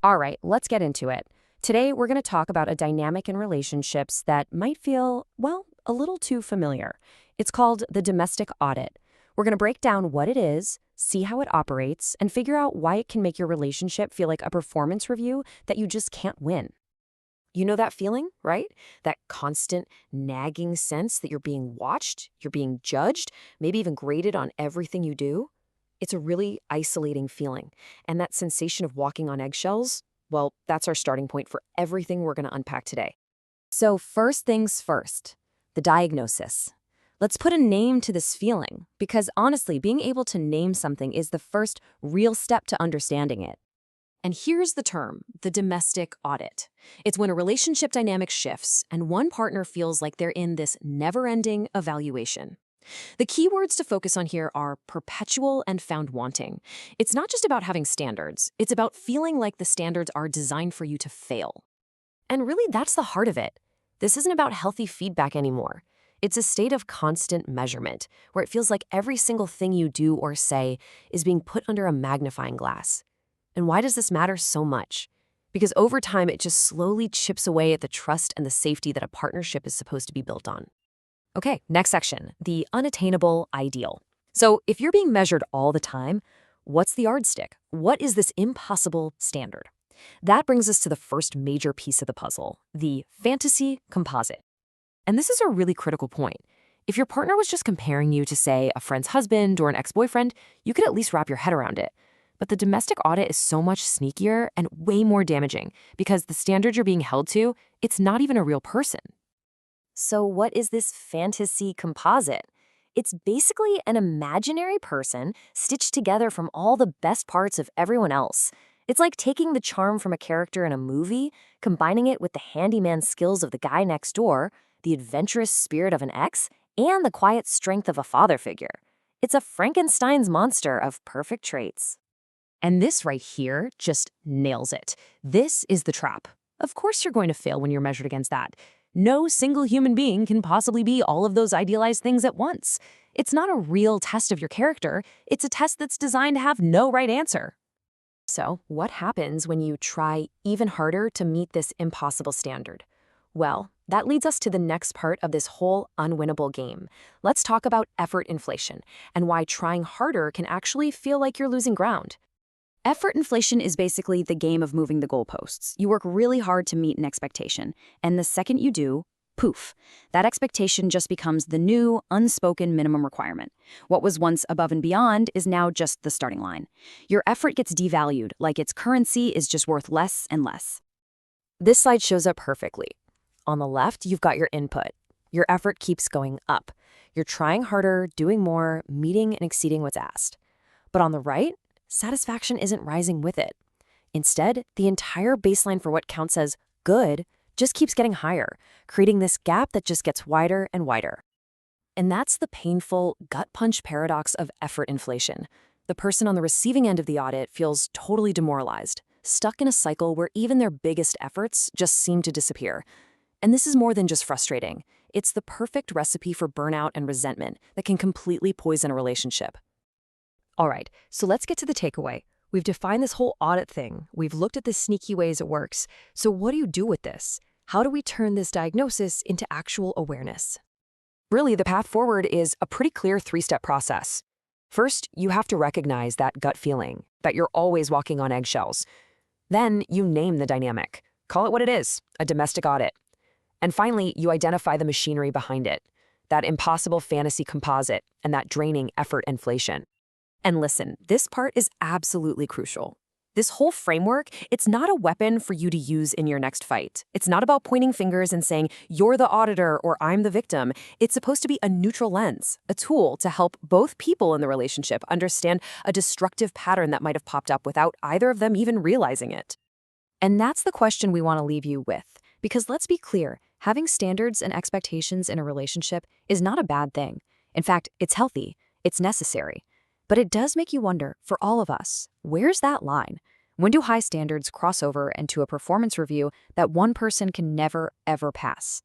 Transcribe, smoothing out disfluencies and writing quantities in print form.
All right, let's get into it. Today, we're going to talk about a dynamic in relationships that might feel, well, a little too familiar. It's called the domestic audit. We're going to break down what it is, see how it operates, and figure out why it can make your relationship feel like a performance review that you just can't win. You know that feeling, right? That constant nagging sense that you're being watched, you're being judged, maybe even graded on everything you do? It's a really isolating feeling. And that sensation of walking on eggshells, well, that's our starting point for everything we're going to unpack today. So first things first, the diagnosis. Let's put a name to this feeling, because honestly, being able to name something is the first real step to understanding it. And here's the term, the domestic audit. It's when a relationship dynamic shifts and one partner feels like they're in this never-ending evaluation. The key words to focus on here are perpetual and found wanting. It's not just about having standards, it's about feeling like the standards are designed for you to fail. And really, that's the heart of it. This isn't about healthy feedback anymore. It's a state of constant measurement, where it feels like every single thing you do or say is being put under a magnifying glass. And why does this matter so much? Because over time, it just slowly chips away at the trust and the safety that a partnership is supposed to be built on. Okay, next section, the unattainable ideal. So if you're being measured all the time, what's the yardstick? What is this impossible standard? That brings us to the first major piece of the puzzle, the fantasy composite. And this is a really critical point. If your partner was just comparing you to, say, a friend's husband or an ex-boyfriend, you could at least wrap your head around it. But the domestic audit is so much sneakier and way more damaging because the standard you're being held to, it's not even a real person. So what is this fantasy composite? It's basically an imaginary person stitched together from all the best parts of everyone else. It's like taking the charm from a character in a movie, combining it with the handyman skills of the guy next door, the adventurous spirit of an ex, and the quiet strength of a father figure. It's a Frankenstein's monster of perfect traits. And this right here just nails it. This is the trap. Of course you're going to fail when you're measured against that. No single human being can possibly be all of those idealized things at once. It's not a real test of your character. It's a test that's designed to have no right answer. So, what happens when you try even harder to meet this impossible standard? Well, that leads us to the next part of this whole unwinnable game. Let's talk about effort inflation and why trying harder can actually feel like you're losing ground. Effort inflation is basically the game of moving the goalposts. You work really hard to meet an expectation, and the second you do, poof, that expectation just becomes the new, unspoken minimum requirement. What was once above and beyond is now just the starting line. Your effort gets devalued, like its currency is just worth less and less. This slide shows up perfectly. On the left, you've got your input. Your effort keeps going up. You're trying harder, doing more, meeting and exceeding what's asked. But on the right, satisfaction isn't rising with it. Instead, the entire baseline for what counts as good just keeps getting higher, creating this gap that just gets wider and wider. And that's the painful gut punch paradox of effort inflation. The person on the receiving end of the audit feels totally demoralized, stuck in a cycle where even their biggest efforts just seem to disappear. And this is more than just frustrating. It's the perfect recipe for burnout and resentment that can completely poison a relationship. All right, so let's get to the takeaway. We've defined this whole audit thing. We've looked at the sneaky ways it works. So what do you do with this? How do we turn this diagnosis into actual awareness? Really, the path forward is a pretty clear three-step process. First, you have to recognize that gut feeling, that you're always walking on eggshells. Then you name the dynamic. Call it what it is, a domestic audit. And finally, you identify the machinery behind it, that impossible fantasy composite and that draining effort inflation. And listen, this part is absolutely crucial. This whole framework, it's not a weapon for you to use in your next fight. It's not about pointing fingers and saying, you're the auditor or I'm the victim. It's supposed to be a neutral lens, a tool to help both people in the relationship understand a destructive pattern that might have popped up without either of them even realizing it. And that's the question we want to leave you with. Because let's be clear, having standards and expectations in a relationship is not a bad thing. In fact, it's healthy, it's necessary. But it does make you wonder, for all of us, where's that line? When do high standards cross over into a performance review that one person can never, ever pass?